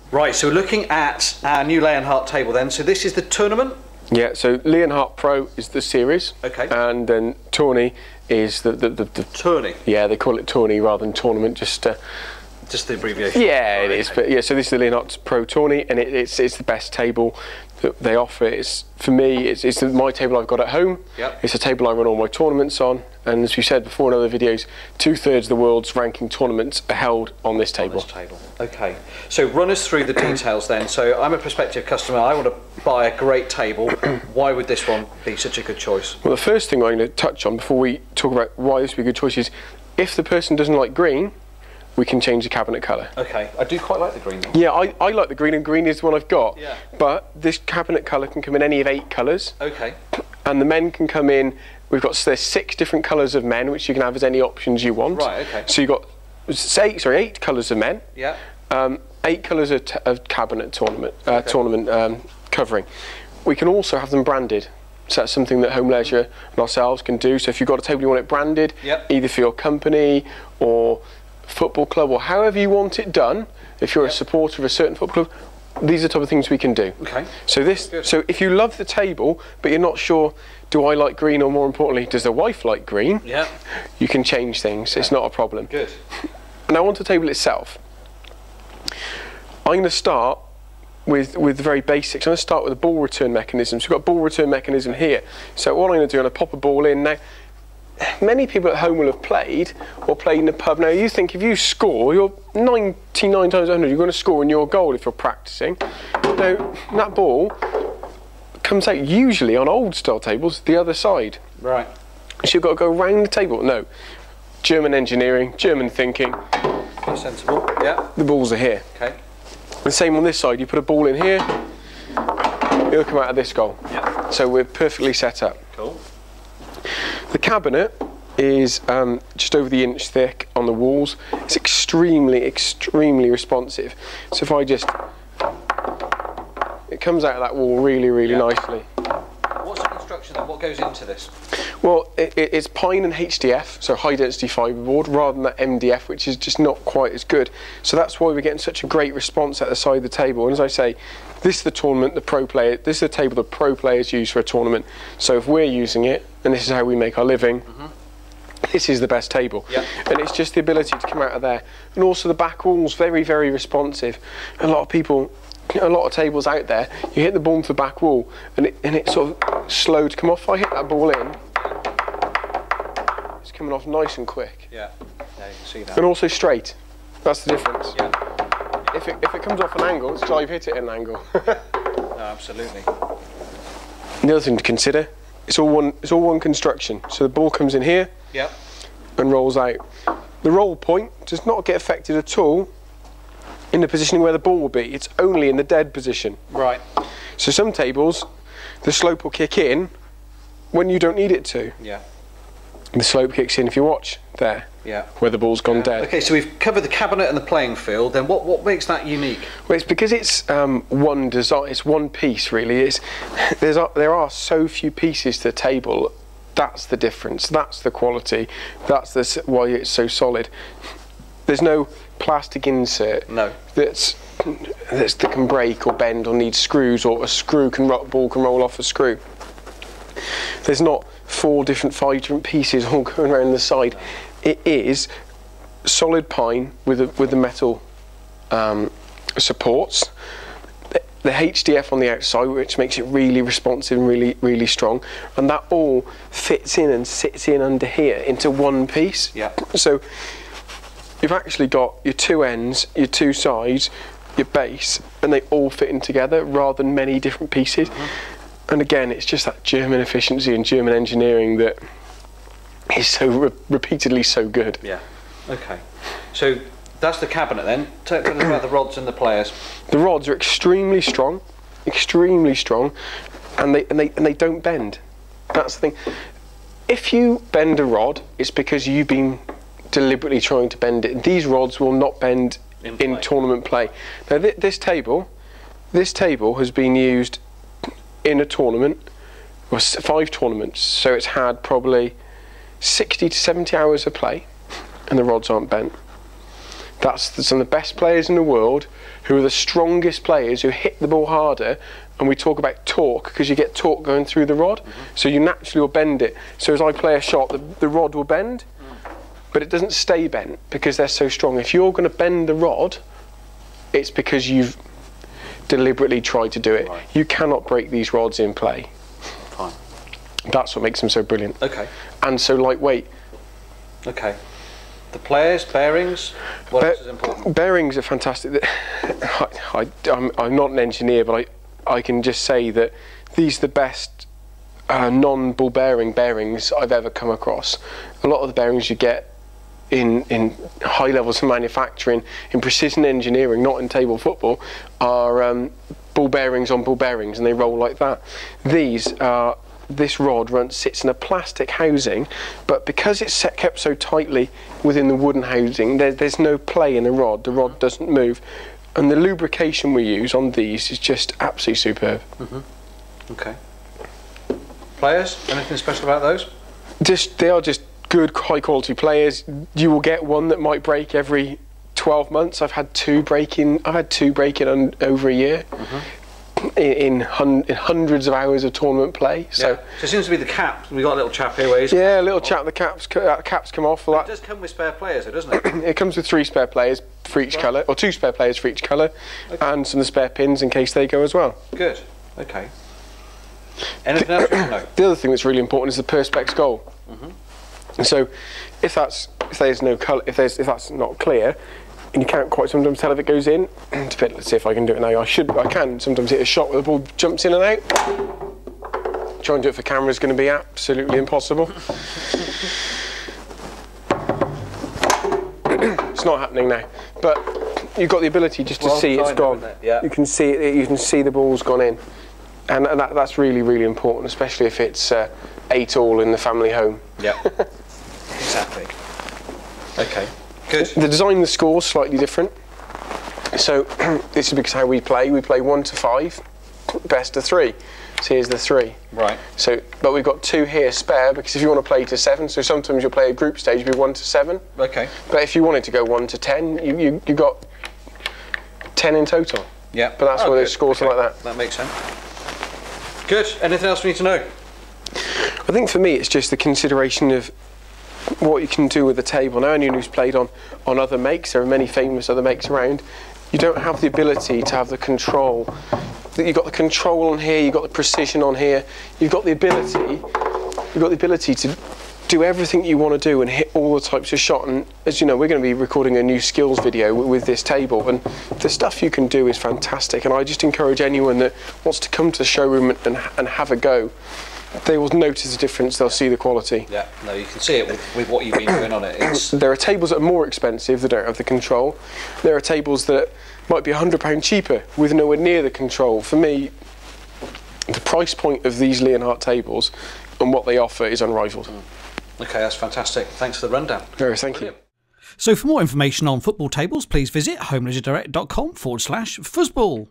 Right, so we're looking at our new Leonhart table then. So this is the tournament? Yeah, so Leonhart Pro is the series. Okay. And then Tourney is the Tourney? Yeah, they call it Tourney rather than tournament, just the abbreviation? Yeah, it is. But yeah, so this is the Leonhart Pro Tourney, and it's the best table that they offer. It's, for me, it's my table I've got at home. Yep. It's a table I run all my tournaments on, and as we said before in other videos, 2/3 of the world's ranking tournaments are held on this table. Okay, so run us through the details then. So I'm a prospective customer, I want to buy a great table. Why would this one be such a good choice? Well, the first thing I'm going to touch on before we talk about why this would be a good choice is, if the person doesn't like green, we can change the cabinet colour. Okay, I do quite like the green though. Yeah, I like the green, and green is the one I've got. Yeah. But this cabinet colour can come in any of 8 colours. Okay. And the men can come in, there's 6 different colours of men, which you can have as any options you want. Right, okay. So you've got 8 colours of men. Yeah. 8 colours of cabinet tournament covering. We can also have them branded. So that's something that Home Leisure and ourselves can do. So if you've got a table you want it branded, yep, either for your company or football club or however you want it done, if you're a supporter of a certain football club, these are the type of things we can do. Okay. So so if you love the table but you're not sure, do I like green, or more importantly, does the wife like green? Yeah. You can change things. Okay. It's not a problem. Good. Now onto the table itself. I'm going to start with the very basics. I'm going to start with a ball return mechanism. So we've got a ball return mechanism here. So what I'm going to do, I'm going to pop a ball in. Now, many people at home will have played in a pub. Now you think if you score, you're 99 times 100, you're going to score in your goal if you're practicing. Now that ball comes out usually on old style tables the other side. Right. So you've got to go round the table. No. German engineering, German thinking. That's sensible. Yeah. The balls are here. Okay. The same on this side. You put a ball in here, it'll come out of this goal. Yeah. So we're perfectly set up. Cool. The cabinet is just over the inch thick on the walls. It's extremely, extremely responsive. So if I just, it comes out of that wall really, really nicely. What's the construction then? What goes into this? Well, it's pine and HDF, so high density fibreboard, rather than that MDF, which is just not quite as good. So that's why we're getting such a great response at the side of the table. And as I say, this is the tournament, this is the table the pro players use for a tournament. So if we're using it, and this is how we make our living, this is the best table. Yep. And it's just the ability to come out of there. And also the back wall's very, very responsive. A lot of tables out there, you hit the ball into the back wall and it's sort of slow to come off. If I hit that ball in, it's coming off nice and quick. Yeah, yeah, you can see that. And also straight. That's the difference. Yeah. If it comes off an angle, it's because I've hit it at an angle. No, absolutely. The other thing to consider, it's all one construction. So the ball comes in here, yep, and rolls out. The roll point does not get affected at all in the positioning where the ball will be. It's only in the dead position. Right. So some tables, the slope will kick in when you don't need it to. Yeah. The slope kicks in if you watch there. Yeah. Where the ball's gone dead. Okay, so we've covered the cabinet and the playing field. Then what makes that unique? Well, it's because it's one design. It's one piece really. There are so few pieces to the table. That's the difference. That's the quality. That's why it's so solid. There's no plastic insert that can break or bend or need screws, or a ball can roll off a screw. There's not 5 different pieces all going around the side. It is solid pine with the metal supports. The HDF on the outside, which makes it really responsive and really, really strong, and that all fits in and sits in under here into one piece. Yeah. So you've actually got your 2 ends, your 2 sides, your base, and they all fit in together rather than many different pieces. And again, it's just that German efficiency and German engineering that is so repeatedly so good. Yeah. Okay. So that's the cabinet then. Tell us about the rods and the players. The rods are extremely strong, and they don't bend. That's the thing. If you bend a rod, it's because you've been deliberately trying to bend it. These rods will not bend in tournament play. Now this table has been used in a tournament, or 5 tournaments, so it's had probably 60 to 70 hours of play, and the rods aren't bent. That's some of the best players in the world, who are the strongest players, who hit the ball harder. And we talk about torque, because you get torque going through the rod, so you naturally will bend it. So as I play a shot, the rod will bend, but it doesn't stay bent because they're so strong. If you're going to bend the rod, it's because you've deliberately tried to do it. Right. You cannot break these rods in play. Fine. That's what makes them so brilliant. Okay. And so lightweight. Okay. The players, bearings, what else is important? Bearings are fantastic. I'm not an engineer, but I can just say that these are the best non-ball bearing bearings I've ever come across. A lot of the bearings you get in high levels of manufacturing, in precision engineering, not in table football, are ball bearings on ball bearings, and they roll like that. This rod sits in a plastic housing, but because it's kept so tightly within the wooden housing, there's no play in the rod. The rod doesn't move. And the lubrication we use on these is just absolutely superb. Okay. Players, anything special about those? They are just good, high quality players. You will get one that might break every 12 months. I've had two breaking over a year. In hundreds of hours of tournament play. So it seems to be the cap. We've got a little chap here where he's... Yeah, a little chap, the caps come off. It does come with spare players though, doesn't it? It comes with 3 spare players for each colour, or 2 spare players for each colour, and some of the spare pins in case they go as well. Good, okay. Anything else you know? The other thing that's really important is the perspex goal. So if that's not clear, and you can't quite sometimes tell if it goes in. Let's see if I can do it now. I can sometimes hit a shot where the ball jumps in and out. Trying to do it for camera is going to be absolutely impossible. It's not happening now, but you've got the ability just to see it's gone. You can see it. You can see the ball's gone in, and that's really, really important, especially if it's 8-all in the family home. Yeah, exactly. Okay. Good. The design of the score is slightly different. So this is because how we play. We play 1 to 5, best of 3. So here's the 3. Right. So, but we've got 2 here spare because if you want to play to 7, so sometimes you'll play a group stage, it'll be 1 to 7. Okay. But if you wanted to go 1 to 10, you got 10 in total. Yeah. But that's why they score something like that. That makes sense. Good. Anything else we need to know? I think for me it's just the consideration of what you can do with the table. Now, anyone who's played on other makes, there are many famous other makes around, you don't have the ability to have the control. You've got the control on here, you've got the precision on here, you've got the ability to do everything you want to do and hit all the types of shot. And as you know, we're going to be recording a new skills video with this table, and the stuff you can do is fantastic. And I just encourage anyone that wants to come to the showroom and have a go. They will notice the difference, they'll see the quality. Yeah, no, you can see it with what you've been doing on it. There are tables that are more expensive that don't have the control. There are tables that might be £100 cheaper with nowhere near the control. For me, the price point of these Leonhart tables and what they offer is unrivaled. Okay, that's fantastic. Thanks for the rundown. Thank you. So for more information on football tables, pleisure visit homeleisuredirect.com/fuzzball.